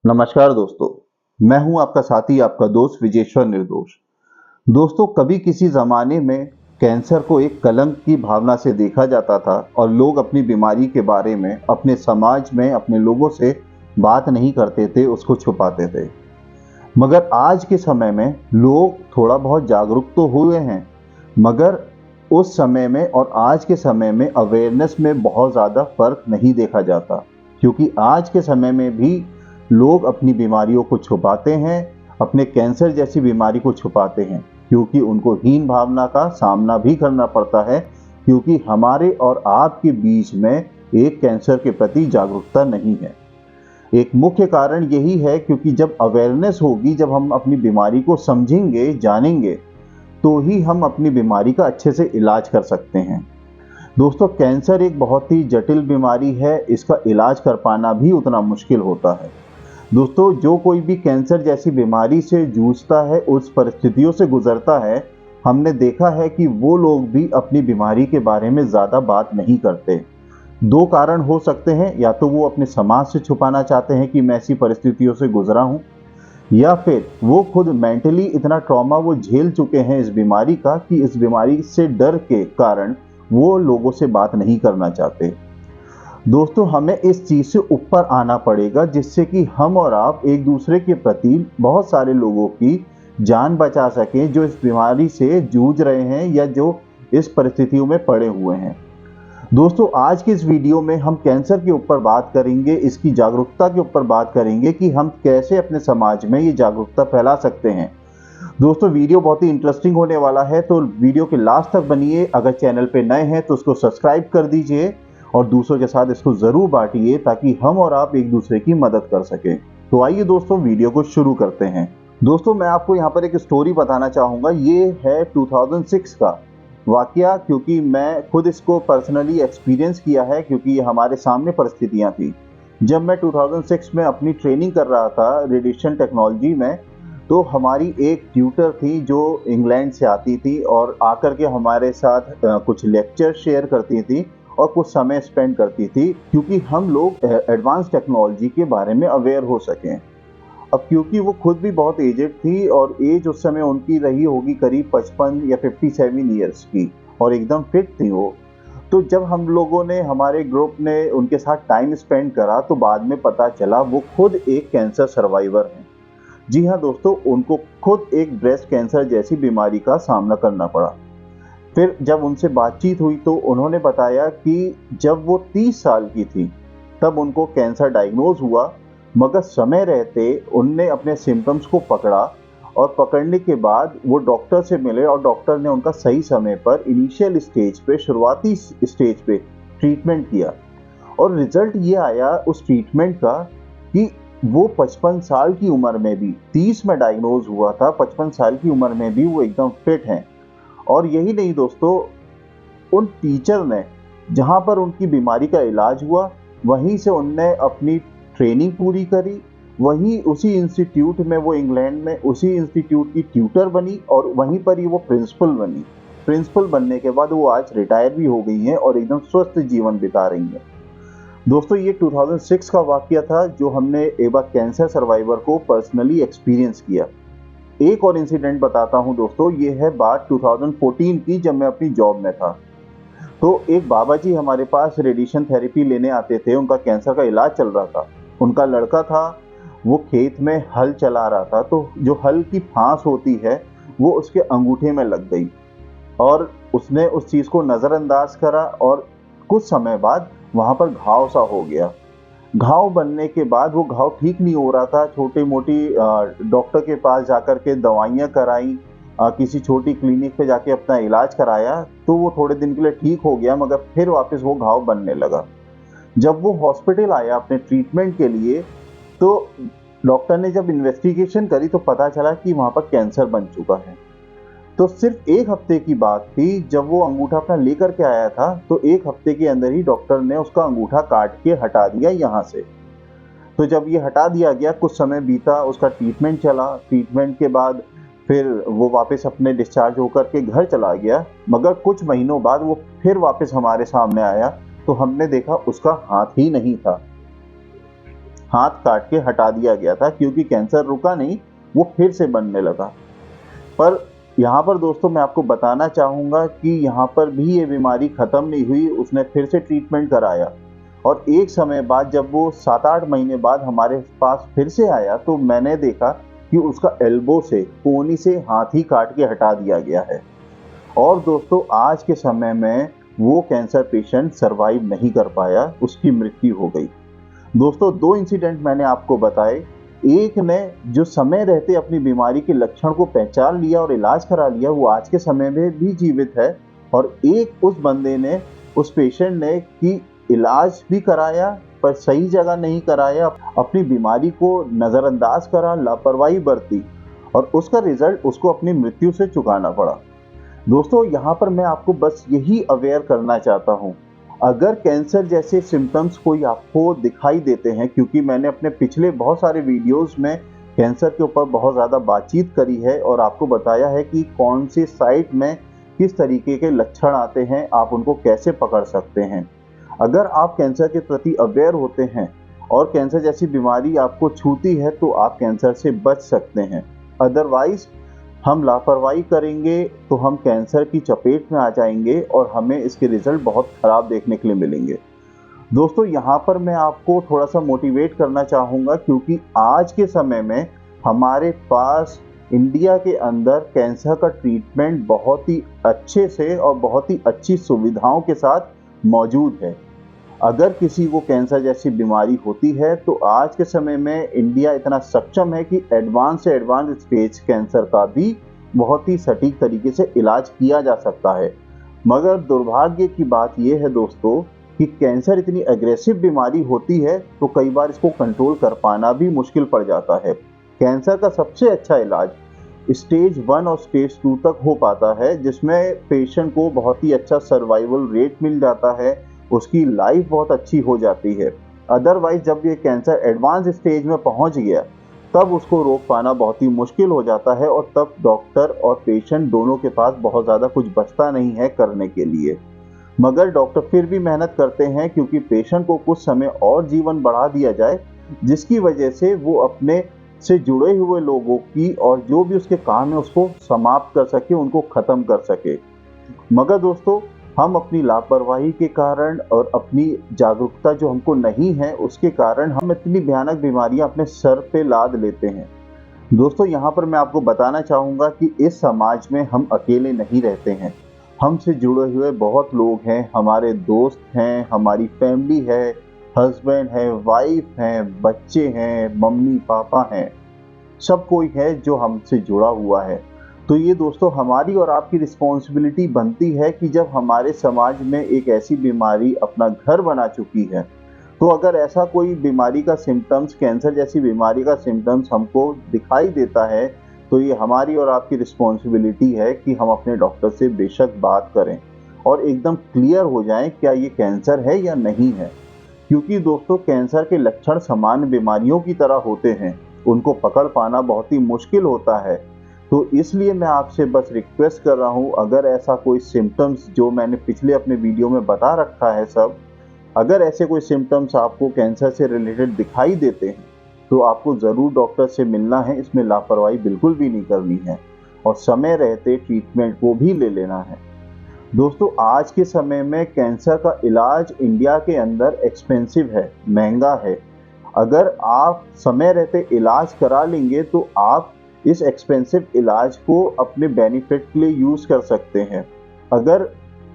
नमस्कार दोस्तों, मैं हूं आपका साथी, आपका दोस्त विजेश्वर निर्दोष। दोस्तों, कभी किसी ज़माने में कैंसर को एक कलंक की भावना से देखा जाता था और लोग अपनी बीमारी के बारे में अपने समाज में अपने लोगों से बात नहीं करते थे, उसको छुपाते थे। मगर आज के समय में लोग थोड़ा बहुत जागरूक तो हुए हैं, मगर उस समय में और आज के समय में अवेयरनेस में बहुत ज़्यादा फ़र्क नहीं देखा जाता, क्योंकि आज के समय में भी लोग अपनी बीमारियों को छुपाते हैं, अपने कैंसर जैसी बीमारी को छुपाते हैं, क्योंकि उनको हीन भावना का सामना भी करना पड़ता है, क्योंकि हमारे और आपके बीच में एक कैंसर के प्रति जागरूकता नहीं है। एक मुख्य कारण यही है, क्योंकि जब अवेयरनेस होगी, जब हम अपनी बीमारी को समझेंगे, जानेंगे, तो ही हम अपनी बीमारी का अच्छे से इलाज कर सकते हैं। दोस्तों, कैंसर एक बहुत ही जटिल बीमारी है, इसका इलाज कर पाना भी उतना मुश्किल होता है। दोस्तों, जो कोई भी कैंसर जैसी बीमारी से जूझता है, उस परिस्थितियों से गुजरता है, हमने देखा है कि वो लोग भी अपनी बीमारी के बारे में ज़्यादा बात नहीं करते। दो कारण हो सकते हैं, या तो वो अपने समाज से छुपाना चाहते हैं कि मैं ऐसी परिस्थितियों से गुजरा हूँ, या फिर वो खुद मेंटली इतना ट्रॉमा वो झेल चुके हैं इस बीमारी का कि इस बीमारी से डर के कारण वो लोगों से बात नहीं करना चाहते। दोस्तों, हमें इस चीज़ से ऊपर आना पड़ेगा, जिससे कि हम और आप एक दूसरे के प्रति बहुत सारे लोगों की जान बचा सकें, जो इस बीमारी से जूझ रहे हैं या जो इस परिस्थितियों में पड़े हुए हैं। दोस्तों, आज के इस वीडियो में हम कैंसर के ऊपर बात करेंगे, इसकी जागरूकता के ऊपर बात करेंगे कि हम कैसे अपने समाज में ये जागरूकता फैला सकते हैं। दोस्तों, वीडियो बहुत ही इंटरेस्टिंग होने वाला है, तो वीडियो के लास्ट तक बनिए। अगर चैनल पे नए हैं तो उसको सब्सक्राइब कर दीजिए और दूसरों के साथ इसको ज़रूर बांटिए, ताकि हम और आप एक दूसरे की मदद कर सकें। तो आइए दोस्तों, वीडियो को शुरू करते हैं। दोस्तों, मैं आपको यहाँ पर एक स्टोरी बताना चाहूँगा। ये है 2006 का वाकया, क्योंकि मैं खुद इसको पर्सनली एक्सपीरियंस किया है, क्योंकि ये हमारे सामने परिस्थितियाँ थी। जब मैं 2006 में अपनी ट्रेनिंग कर रहा था रेडिएशन टेक्नोलॉजी में, तो हमारी एक ट्यूटर थी जो इंग्लैंड से आती थी और आकर के हमारे साथ कुछ लेक्चर शेयर करती थी और कुछ समय स्पेंड करती थी, क्योंकि हम लोग एडवांस टेक्नोलॉजी के बारे में अवेयर हो सकें। अब क्योंकि वो खुद भी बहुत एजेड थी और एज उस समय उनकी रही होगी करीब 55 या 57 ईयर्स की, और एकदम फिट थी वो। तो जब हम लोगों ने, हमारे ग्रुप ने उनके साथ टाइम स्पेंड करा, तो बाद में पता चला वो खुद एक कैंसर सर्वाइवर हैं। जी हाँ दोस्तों, उनको खुद एक ब्रेस्ट कैंसर जैसी बीमारी का सामना करना पड़ा। फिर जब उनसे बातचीत हुई तो उन्होंने बताया कि जब वो 30 साल की थी तब उनको कैंसर डायग्नोज हुआ, मगर समय रहते उनने अपने सिम्टम्स को पकड़ा, और पकड़ने के बाद वो डॉक्टर से मिले और डॉक्टर ने उनका सही समय पर इनिशियल स्टेज पे, शुरुआती स्टेज पे ट्रीटमेंट किया। और रिजल्ट ये आया उस ट्रीटमेंट का कि वो 55 साल की उम्र में भी, 30 में डायग्नोज हुआ था, 55 साल की उम्र में भी वो एकदम फिट हैं। और यही नहीं दोस्तों, उन टीचर ने, जहाँ पर उनकी बीमारी का इलाज हुआ, वहीं से उनने अपनी ट्रेनिंग पूरी करी। वहीं उसी इंस्टीट्यूट में, वो इंग्लैंड में उसी इंस्टीट्यूट की ट्यूटर बनी और वहीं पर ही वो प्रिंसिपल बनी। प्रिंसिपल बनने के बाद वो आज रिटायर भी हो गई हैं और एकदम स्वस्थ जीवन बिता रही हैं। दोस्तों, ये 2006 का वाकया था, जो हमने एक बार कैंसर सर्वाइवर को पर्सनली एक्सपीरियंस किया। एक और इंसिडेंट बताता हूँ दोस्तों, ये है बात 2014 की, जब मैं अपनी जॉब में था। तो एक बाबा जी हमारे पास रेडिएशन थेरेपी लेने आते थे, उनका कैंसर का इलाज चल रहा था। उनका लड़का था, वो खेत में हल चला रहा था, तो जो हल की फांस होती है वो उसके अंगूठे में लग गई, और उसने उस चीज़ को नज़रअंदाज करा, और कुछ समय बाद वहाँ पर घाव सा हो गया। घाव बनने के बाद वो घाव ठीक नहीं हो रहा था, छोटी मोटी डॉक्टर के पास जाकर के दवाइयाँ कराई, किसी छोटी क्लिनिक पे जाके अपना इलाज कराया, तो वो थोड़े दिन के लिए ठीक हो गया, मगर फिर वापस वो घाव बनने लगा। जब वो हॉस्पिटल आया अपने ट्रीटमेंट के लिए, तो डॉक्टर ने जब इन्वेस्टिगेशन करी तो पता चला कि वहाँ पर कैंसर बन चुका है। तो सिर्फ 1 हफ्ते की बात थी, जब वो अंगूठा अपना लेकर के आया था, तो 1 हफ्ते के अंदर ही डॉक्टर ने उसका अंगूठा काट के हटा दिया यहाँ से। तो जब ये हटा दिया गया, कुछ समय बीता, उसका ट्रीटमेंट चला। ट्रीटमेंट के बाद फिर वो वापस अपने डिस्चार्ज होकर के घर चला गया, मगर कुछ महीनों बाद वो फिर वापस हमारे सामने आया, तो हमने देखा उसका हाथ ही नहीं था। हाथ काट के हटा दिया गया था, क्योंकि कैंसर रुका नहीं, वो फिर से बनने लगा। पर यहाँ पर दोस्तों मैं आपको बताना चाहूँगा कि यहाँ पर भी ये बीमारी ख़त्म नहीं हुई, उसने फिर से ट्रीटमेंट कराया और एक समय बाद जब वो 7-8 महीने बाद हमारे पास फिर से आया तो मैंने देखा कि उसका एल्बो से, कोहनी से हाथ ही काट के हटा दिया गया है। और दोस्तों आज के समय में वो कैंसर पेशेंट सर्वाइव नहीं कर पाया, उसकी मृत्यु हो गई। दोस्तों 2 इंसिडेंट मैंने आपको बताए। एक ने जो समय रहते अपनी बीमारी के लक्षण को पहचान लिया और इलाज करा लिया, वो आज के समय में भी जीवित है। और एक उस बंदे ने, उस पेशेंट ने कि इलाज भी कराया पर सही जगह नहीं कराया, अपनी बीमारी को नज़रअंदाज करा, लापरवाही बरती और उसका रिजल्ट उसको अपनी मृत्यु से चुकाना पड़ा। दोस्तों यहाँ पर मैं आपको बस यही अवेयर करना चाहता हूँ, अगर कैंसर जैसे सिम्टम्स कोई आपको दिखाई देते हैं, क्योंकि मैंने अपने पिछले बहुत सारे वीडियोस में कैंसर के ऊपर बहुत ज़्यादा बातचीत करी है और आपको बताया है कि कौन सी साइट में किस तरीके के लक्षण आते हैं, आप उनको कैसे पकड़ सकते हैं। अगर आप कैंसर के प्रति अवेयर होते हैं और कैंसर जैसी बीमारी आपको छूती है तो आप कैंसर से बच सकते हैं। अदरवाइज हम लापरवाही करेंगे तो हम कैंसर की चपेट में आ जाएंगे और हमें इसके रिजल्ट बहुत ख़राब देखने के लिए मिलेंगे। दोस्तों यहाँ पर मैं आपको थोड़ा सा मोटिवेट करना चाहूँगा, क्योंकि आज के समय में हमारे पास इंडिया के अंदर कैंसर का ट्रीटमेंट बहुत ही अच्छे से और बहुत ही अच्छी सुविधाओं के साथ मौजूद है। अगर किसी को कैंसर जैसी बीमारी होती है तो आज के समय में इंडिया इतना सक्षम है कि एडवांस से एडवांस स्टेज कैंसर का भी बहुत ही सटीक तरीके से इलाज किया जा सकता है। मगर दुर्भाग्य की बात यह है दोस्तों कि कैंसर इतनी एग्रेसिव बीमारी होती है तो कई बार इसको कंट्रोल कर पाना भी मुश्किल पड़ जाता है। कैंसर का सबसे अच्छा इलाज स्टेज 1 और स्टेज 2 तक हो पाता है, जिसमें पेशेंट को बहुत ही अच्छा सर्वाइवल रेट मिल जाता है, उसकी लाइफ बहुत अच्छी हो जाती है। अदरवाइज जब ये कैंसर एडवांस स्टेज में पहुंच गया तब उसको रोक पाना बहुत ही मुश्किल हो जाता है और तब डॉक्टर और पेशेंट दोनों के पास बहुत ज़्यादा कुछ बचता नहीं है करने के लिए। मगर डॉक्टर फिर भी मेहनत करते हैं, क्योंकि पेशेंट को कुछ समय और जीवन बढ़ा दिया जाए, जिसकी वजह से वो अपने से जुड़े हुए लोगों की और जो भी उसके काम है उसको समाप्त कर सके, उनको ख़त्म कर सके। मगर दोस्तों हम अपनी लापरवाही के कारण और अपनी जागरूकता जो हमको नहीं है उसके कारण हम इतनी भयानक बीमारियां अपने सर पे लाद लेते हैं। दोस्तों यहाँ पर मैं आपको बताना चाहूँगा कि इस समाज में हम अकेले नहीं रहते हैं, हमसे जुड़े हुए बहुत लोग हैं, हमारे दोस्त हैं, हमारी फैमिली है, हस्बैंड है, वाइफ हैं, बच्चे हैं, मम्मी पापा हैं, सब कोई है जो हमसे जुड़ा हुआ है। तो ये दोस्तों हमारी और आपकी रिस्पॉन्सिबिलिटी बनती है कि जब हमारे समाज में एक ऐसी बीमारी अपना घर बना चुकी है, तो अगर ऐसा कोई बीमारी का सिम्टम्स, कैंसर जैसी बीमारी का सिम्टम्स हमको दिखाई देता है, तो ये हमारी और आपकी रिस्पॉन्सिबिलिटी है कि हम अपने डॉक्टर से बेशक बात करें और एकदम क्लियर हो जाएं क्या ये कैंसर है या नहीं है। क्योंकि दोस्तों कैंसर के लक्षण सामान्य बीमारियों की तरह होते हैं, उनको पकड़ पाना बहुत ही मुश्किल होता है। तो इसलिए मैं आपसे बस रिक्वेस्ट कर रहा हूँ, अगर ऐसा कोई सिम्टम्स जो मैंने पिछले अपने वीडियो में बता रखा है सब, अगर ऐसे कोई सिम्टम्स आपको कैंसर से रिलेटेड दिखाई देते हैं तो आपको ज़रूर डॉक्टर से मिलना है, इसमें लापरवाही बिल्कुल भी नहीं करनी है और समय रहते ट्रीटमेंट को भी ले लेना है। दोस्तों आज के समय में कैंसर का इलाज इंडिया के अंदर एक्सपेंसिव है, महंगा है। अगर आप समय रहते इलाज करा लेंगे तो आप इस एक्सपेंसिव इलाज को अपने बेनिफिट के लिए यूज़ कर सकते हैं। अगर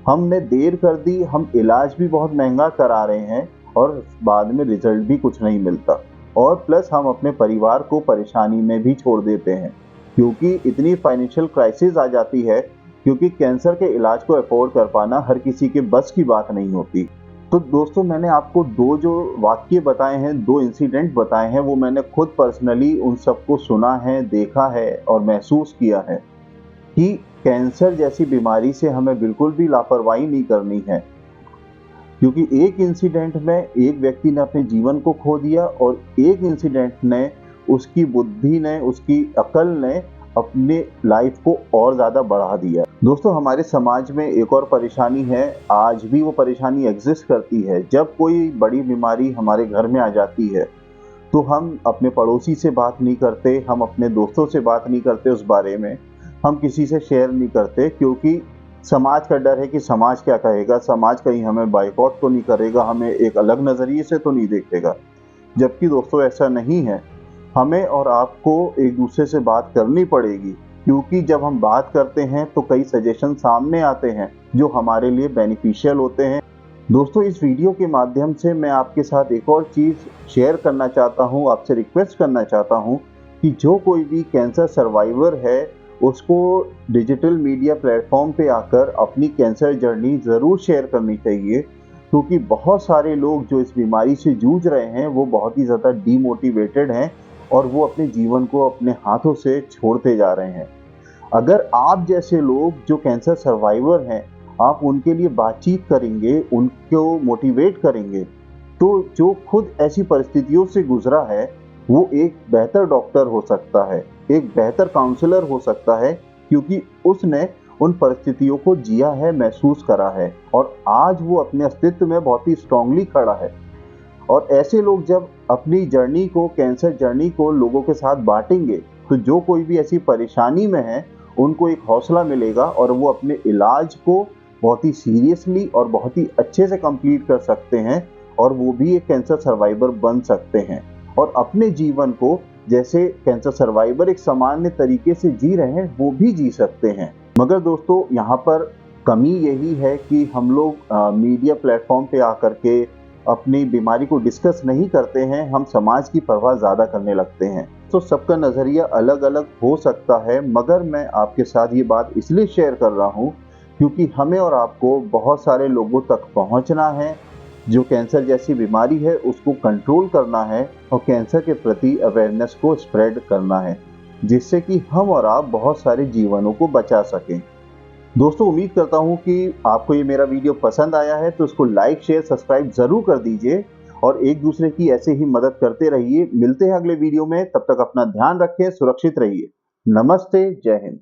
हमने देर कर दी, हम इलाज भी बहुत महंगा करा रहे हैं और बाद में रिजल्ट भी कुछ नहीं मिलता और प्लस हम अपने परिवार को परेशानी में भी छोड़ देते हैं, क्योंकि इतनी फाइनेंशियल क्राइसिस आ जाती है, क्योंकि कैंसर के इलाज को अफोर्ड कर पाना हर किसी के बस की बात नहीं होती। तो दोस्तों मैंने आपको 2 जो वाक्य बताए हैं, 2 इंसिडेंट बताए हैं, वो मैंने खुद पर्सनली उन सबको सुना है, देखा है और महसूस किया है कि कैंसर जैसी बीमारी से हमें बिल्कुल भी लापरवाही नहीं करनी है। क्योंकि एक इंसिडेंट में एक व्यक्ति ने अपने जीवन को खो दिया और एक इंसिडेंट ने, उसकी बुद्धि ने, उसकी अकल ने अपने लाइफ को और ज़्यादा बढ़ा दिया। दोस्तों हमारे समाज में एक और परेशानी है, आज भी वो परेशानी एग्जिस्ट करती है। जब कोई बड़ी बीमारी हमारे घर में आ जाती है तो हम अपने पड़ोसी से बात नहीं करते, हम अपने दोस्तों से बात नहीं करते उस बारे में, हम किसी से शेयर नहीं करते, क्योंकि समाज का डर है कि समाज क्या कहेगा, समाज कहीं हमें बायकॉट तो नहीं करेगा, हमें एक अलग नज़रिए से तो नहीं देखेगा। जबकि दोस्तों ऐसा नहीं है, हमें और आपको एक दूसरे से बात करनी पड़ेगी, क्योंकि जब हम बात करते हैं तो कई सजेशन सामने आते हैं जो हमारे लिए बेनिफिशियल होते हैं। दोस्तों, इस वीडियो के माध्यम से मैं आपके साथ एक और चीज़ शेयर करना चाहता हूँ, आपसे रिक्वेस्ट करना चाहता हूँ कि जो कोई भी कैंसर सर्वाइवर है, उसको डिजिटल मीडिया प्लेटफॉर्म पे आकर अपनी कैंसर जर्नी ज़रूर शेयर करनी चाहिए, क्योंकि बहुत सारे लोग जो इस बीमारी से जूझ रहे हैं वो बहुत ही ज़्यादा डीमोटिवेटेड हैं और वो अपने जीवन को अपने हाथों से छोड़ते जा रहे हैं। अगर आप जैसे लोग जो कैंसर सर्वाइवर हैं, आप उनके लिए बातचीत करेंगे, उनको मोटिवेट करेंगे, तो जो खुद ऐसी परिस्थितियों से गुजरा है, वो एक बेहतर डॉक्टर हो सकता है, एक बेहतर काउंसलर हो सकता है, क्योंकि उसने उन परिस्थितियों को जिया है, महसूस करा है और आज वो अपने अस्तित्व में बहुत ही स्ट्रांगली खड़ा है। और ऐसे लोग जब अपनी जर्नी को, कैंसर जर्नी को लोगों के साथ बांटेंगे, तो जो कोई भी ऐसी परेशानी में है, उनको एक हौसला मिलेगा और वो अपने इलाज को बहुत ही सीरियसली और बहुत ही अच्छे से कंप्लीट कर सकते हैं और वो भी एक कैंसर सर्वाइवर बन सकते हैं और अपने जीवन को जैसे कैंसर सर्वाइवर एक सामान्य तरीके से जी रहे हैं, वो भी जी सकते हैं। मगर दोस्तों, यहाँ पर कमी यही है कि हम लोग मीडिया प्लेटफॉर्म पे आकर के अपनी बीमारी को डिस्कस नहीं करते हैं, हम समाज की परवाह ज़्यादा करने लगते हैं। तो सबका नज़रिया अलग-अलग हो सकता है, मगर मैं आपके साथ ये बात इसलिए शेयर कर रहा हूँ क्योंकि हमें और आपको बहुत सारे लोगों तक पहुँचना है, जो कैंसर जैसी बीमारी है उसको कंट्रोल करना है और कैंसर के प्रति अवेयरनेस को स्प्रेड करना है, जिससे कि हम और आप बहुत सारे जीवनों को बचा सकें। दोस्तों, उम्मीद करता हूँ कि आपको ये मेरा वीडियो पसंद आया है, तो इसको लाइक, शेयर, सब्सक्राइब ज़रूर कर दीजिए और एक दूसरे की ऐसे ही मदद करते रहिए। मिलते हैं अगले वीडियो में, तब तक अपना ध्यान रखें, सुरक्षित रहिए। नमस्ते, जय हिंद।